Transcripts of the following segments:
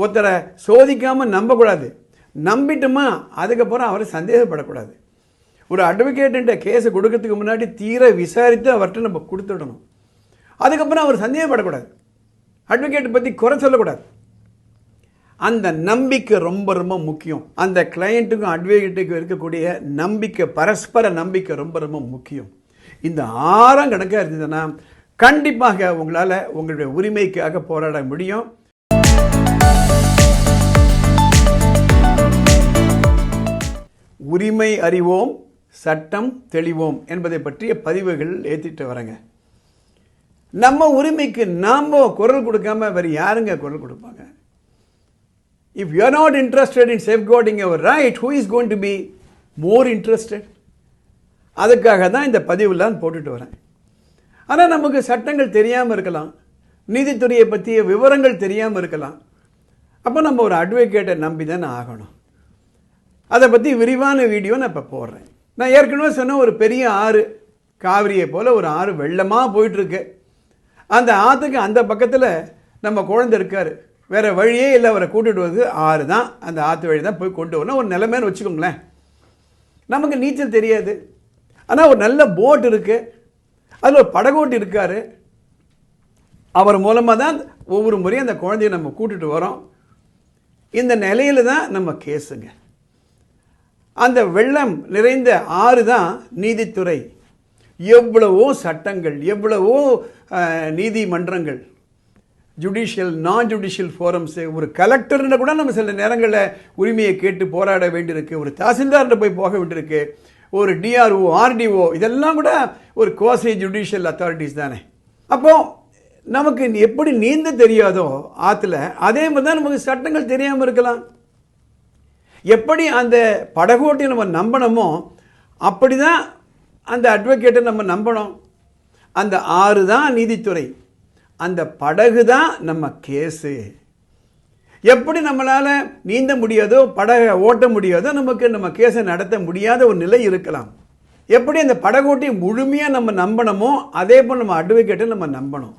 ஒருத்தரை சோதிக்காமல் நம்பக்கூடாது. நம்பிட்டோமா அதுக்கப்புறம் அவரை சந்தேகப்படக்கூடாது. ஒரு அட்வொகேட்டுன்ற கேஸை கொடுக்கறதுக்கு முன்னாடி தீர விசாரித்து அவர்கிட்ட நம்ம கொடுத்துடணும். அதுக்கப்புறம் அவர் சந்தேகப்படக்கூடாது. அட்வொகேட்டை பற்றி குறை சொல்லக்கூடாது. அந்த நம்பிக்கை ரொம்ப ரொம்ப முக்கியம். அந்த கிளையண்ட்டுக்கும் அட்வொகேட்டுக்கும் இருக்கக்கூடிய நம்பிக்கை, பரஸ்பர நம்பிக்கை ரொம்ப ரொம்ப முக்கியம். இந்த 6 கணக்காக இருந்ததுன்னா கண்டிப்பாக உங்களால் உங்களுடைய உரிமைக்காக போராட முடியும். உரிமை அறிவோம், சட்டம் தெளிவோம் என்பதை பற்றிய பதிவுகள் ஏற்றிட்டு வரேங்க. நம்ம உரிமைக்கு நாம் குரல் கொடுக்காம வேறு யாருங்க குரல் கொடுப்பாங்க? If you are not interested in safeguarding your right, who is going to be more interested? அதுக்காக தான் இந்த பதிவுலாம் போட்டுட்டு வரேன். ஆனால் நமக்கு சட்டங்கள் தெரியாமல் இருக்கலாம், நீதித்துறையை பற்றிய விவரங்கள் தெரியாமல் இருக்கலாம். அப்போ நம்ம ஒரு அட்வொகேட்டை நம்பி தானே ஆகணும். அதை பற்றி விரிவான வீடியோ நான் இப்போ போடுறேன். நான் ஏற்கனவே சொன்ன ஒரு பெரிய ஆறு, காவிரியை போல் ஒரு ஆறு வெள்ளமாக போயிட்டுருக்கு. அந்த ஆற்றுக்கு அந்த பக்கத்தில் நம்ம குழந்தை இருக்கார். வேறு வழியே இல்லை, அவரை கூட்டிகிட்டு வந்து ஆறு தான், அந்த ஆற்று வழி தான் போய் கொண்டு வரணும். ஒரு நிலைமைன்னு வச்சுக்கோங்களேன். நமக்கு நீச்சல் தெரியாது, ஆனால் ஒரு நல்ல போட் இருக்குது, அதில் ஒரு படகோட்டி இருக்கார். அவர் மூலமாக தான் ஒவ்வொரு முறையும் அந்த குழந்தைய நம்ம கூட்டிகிட்டு வரோம். இந்த நிலையில் தான் நம்ம கேஸுங்க. அந்த வெள்ளம் நிறைந்த ஆறு தான் நீதித்துறை. எவ்வளவோ சட்டங்கள், எவ்வளவோ நீதிமன்றங்கள், ஜுடிஷியல் நான் ஜுடிஷியல் ஃபோரம்ஸு. ஒரு கலெக்டர்னு கூட நம்ம சில நேரங்களில் உரிமையை கேட்டு போராட வேண்டியிருக்கு. ஒரு தாசில்தார்கிட்ட போய் போக வேண்டியிருக்கு. ஒரு டிஆர்ஓ, ஆர்டிஓ, இதெல்லாம் கூட ஒரு குவாசி ஜுடிஷியல் அத்தாரிட்டிஸ் தானே. அப்போது நமக்கு எப்படி நீந்த தெரியாதோ ஆற்றுல, அதே மாதிரி தான் நமக்கு சட்டங்கள் தெரியாமல் இருக்கலாம். எப்படி அந்த படகோட்டியை நம்ம நம்பணுமோ அப்படி தான் அந்த அட்வொகேட்டை நம்ம நம்பணும். அந்த ஆறு தான் நீதித்துறை, அந்த படகு தான் நம்ம கேஸு. எப்படி நம்மளால் நீந்த முடியாதோ, படகை ஓட்ட முடியாதோ, நமக்கு நம்ம கேஸை நடத்த முடியாத ஒரு நிலை இருக்கலாம். எப்படி அந்த படகோட்டியை முழுமையாக நம்ம நம்பணுமோ அதே போல் நம்ம அட்வொகேட்டை நம்ம நம்பணும்.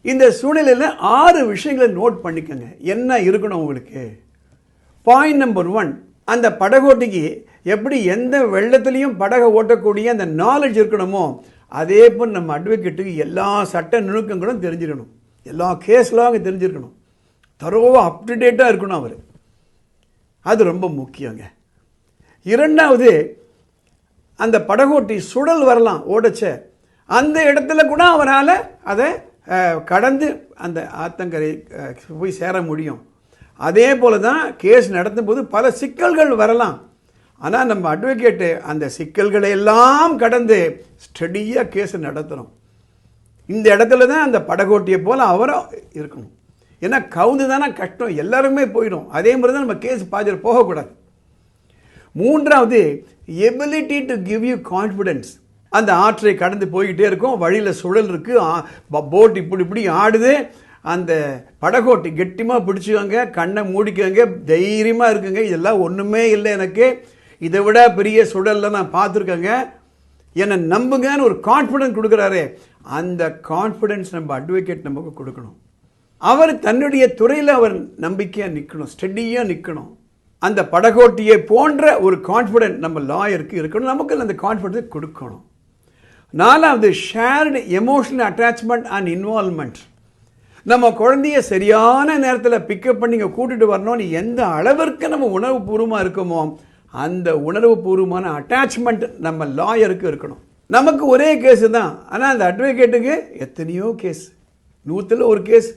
இந்த சூழ்நிலையில் 6 விஷயங்களை நோட் பண்ணிக்கோங்க. என்ன இருக்கணும் உங்களுக்கு? பாயிண்ட் நம்பர் 1, அந்த படகோட்டிக்கு எப்படி எந்த வெள்ளத்துலேயும் படகை ஓட்டக்கூடிய அந்த நாலேஜ் இருக்கணுமோ அதே போல் நம்ம அட்வொகேட்டுக்கு எல்லா சட்ட நுணுக்கங்களும் தெரிஞ்சிருக்கணும். எல்லா கேஸ்லாம் தெரிஞ்சிருக்கணும். தரோவாக அப்டுடேட்டாக இருக்கணும் அவர். அது ரொம்ப முக்கியங்க. 2வது, அந்த படகோட்டி சுழல் வரலாம் ஓடச்ச, அந்த இடத்துல கூட அவரால் அதை கடந்து அந்த ஆத்தங்கரை போய் சேர முடியும். அதே போல் தான் கேஸ் நடத்தும் போது பல சிக்கல்கள் வரலாம். ஆனால் நம்ம அட்வொகேட்டு அந்த சிக்கல்களை எல்லாம் கடந்து ஸ்டடியாக கேஸை நடத்துகிறோம். இந்த இடத்துல தான் அந்த படகோட்டியை போல் அவரும் இருக்கணும். ஏன்னா கவுந்து தானே கஷ்டம், எல்லாருமே போயிடும். அதே மாதிரி தான் நம்ம கேஸ் பாஜர் போகக்கூடாது. 3வது, ability to give you confidence. அந்த ஆற்றை கடந்து போய்கிட்டே இருக்கும், வழியில் சுழல் இருக்குது, போட் இப்படி இப்படி ஆடுது. அந்த படகோட்டி கெட்டிமாக பிடிச்சிக்கோங்க, கண்ணை மூடிக்கோங்க, தைரியமாக இருக்குங்க, இதெல்லாம் ஒன்றுமே இல்லை, எனக்கு இதை விட பெரிய சுழலில் நான் பார்த்துருக்கேங்க, என்னை நம்புங்கன்னு ஒரு கான்ஃபிடென்ஸ் கொடுக்குறாரு. அந்த கான்ஃபிடென்ஸ் நம்ம அட்வொகேட் நமக்கு கொடுக்கணும். அவர் தன்னுடைய துறையில் அவர் நம்பிக்கையாக நிற்கணும், ஸ்டெடியாக நிற்கணும். அந்த படகோட்டியை போன்ற ஒரு கான்ஃபிடென்ட் நம்ம லாயருக்கு இருக்கணும். நமக்கு அந்த கான்ஃபிடென்ஸ் கொடுக்கணும். 4வது, shared emotional attachment and involvement. நம்ம குழந்தைய சரியான நேரத்தில் பிக்கப் பண்ணி இங்கே கூட்டிகிட்டு வரணும்னு எந்த அளவிற்கு நம்ம உணர்வுபூர்வமாக இருக்கோமோ அந்த உணர்வுபூர்வமான அட்டாச்மெண்ட் நம்ம லாயருக்கு இருக்கணும். நமக்கு ஒரே கேஸு தான், ஆனால் அந்த அட்வொகேட்டுக்கு எத்தனையோ கேஸ், 100ல் 1 கேஸ்.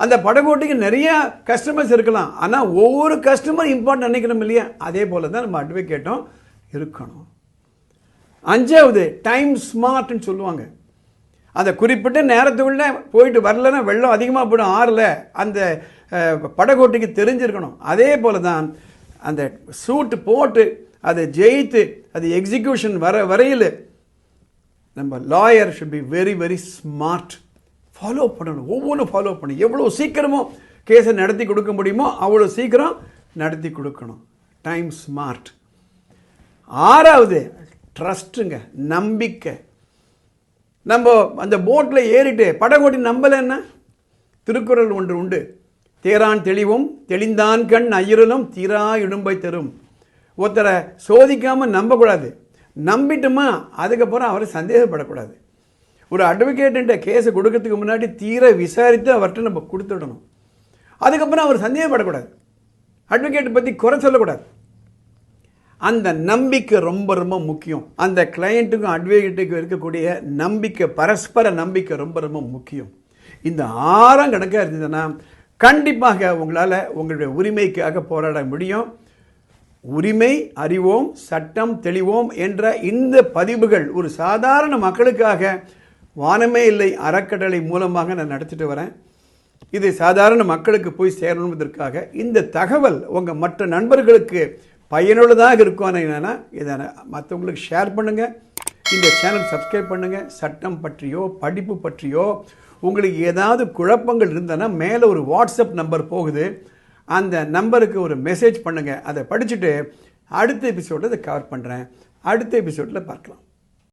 அந்த படகோட்டிக்கு நிறைய கஸ்டமர்ஸ் இருக்கலாம், ஆனால் ஒவ்வொரு கஸ்டமர் இம்பார்ட்டன்ட் நினைக்கணும் இல்லையா? அதே போல் தான் நம்ம அட்வொகேட்டும் இருக்கணும். 5வது, டைம் ஸ்மார்ட்னு சொல்லுவாங்க. அந்த குறிப்பிட்ட நேரத்துக்குள்ளே போயிட்டு வரலன்னா வெள்ளம் அதிகமாக போய்டும் ஆறில், அந்த படகோட்டிக்கு தெரிஞ்சிருக்கணும். அதே போல் தான் அந்த சூட்டு போட்டு அதை ஜெயித்து அது எக்ஸிக்யூஷன் வரையில் நம்ம lawyer should be very very smart. Follow பண்ணணும், ஒவ்வொன்றும் ஃபாலோ பண்ணணும். எவ்வளோ சீக்கிரமோ கேஸை நடத்தி கொடுக்க முடியுமோ அவ்வளோ சீக்கிரம் நடத்தி கொடுக்கணும். Time smart. 6வது, ட்ரஸ்ட்டுங்க, நம்பிக்கை. நம்ம அந்த போட்டில் ஏறிட்டு படகோட்டி நம்பலைன்னா, திருக்குறள் ஒன்று உண்டு, தேரான் தெளிவும் தெளிந்தான் கண் ஐயரலும் தீரா இடும்பை தரும். ஒருத்தரை சோதிக்காமல் நம்பக்கூடாது. நம்பிட்டோமா அதுக்கப்புறம் அவரை சந்தேகப்படக்கூடாது. ஒரு அட்வொகேட்டுன்ற கேஸை கொடுக்கறதுக்கு முன்னாடி தீர விசாரித்து அவர்கிட்ட நம்ம கொடுத்துடணும். அதுக்கப்புறம் அவர் சந்தேகப்படக்கூடாது. அட்வொகேட்டை பற்றி குறை சொல்லக்கூடாது. அந்த நம்பிக்கை ரொம்ப ரொம்ப முக்கியம். அந்த கிளையண்ட்டுக்கும் அட்வொகேட்டுக்கும் இருக்கக்கூடிய நம்பிக்கை, பரஸ்பர நம்பிக்கை ரொம்ப ரொம்ப முக்கியம். இந்த 6 கணக்காக இருந்ததுன்னா கண்டிப்பாக உங்களால் உங்களுடைய உரிமைக்காக போராட முடியும். உரிமை அறிவோம், சட்டம் தெளிவோம் என்ற இந்த பதிவுகள் ஒரு சாதாரண மக்களுக்காக வானமே இல்லை அறக்கட்டளை மூலமாக நான் நடத்திட்டு வரேன். இது சாதாரண மக்களுக்கு போய் சேரணுவதற்காக இந்த தகவல் உங்கள் மற்ற நண்பர்களுக்கு பயனுள்ளதாக இருக்கும். என்னென்னா இதை மற்றவங்களுக்கு ஷேர் பண்ணுங்கள். இந்த சேனல் சப்ஸ்கிரைப் பண்ணுங்கள். சட்டம் பற்றியோ படிப்பு பற்றியோ உங்களுக்கு ஏதாவது குழப்பங்கள் இருந்ததுன்னா மேலே ஒரு வாட்ஸ்அப் நம்பர் போகுது. அந்த நம்பருக்கு ஒரு மெசேஜ் பண்ணுங்கள். அதை படிச்சுட்டு அடுத்த எபிசோடில் அதை கவர் பண்ணுறேன். அடுத்த எபிசோடில் பார்க்கலாம்.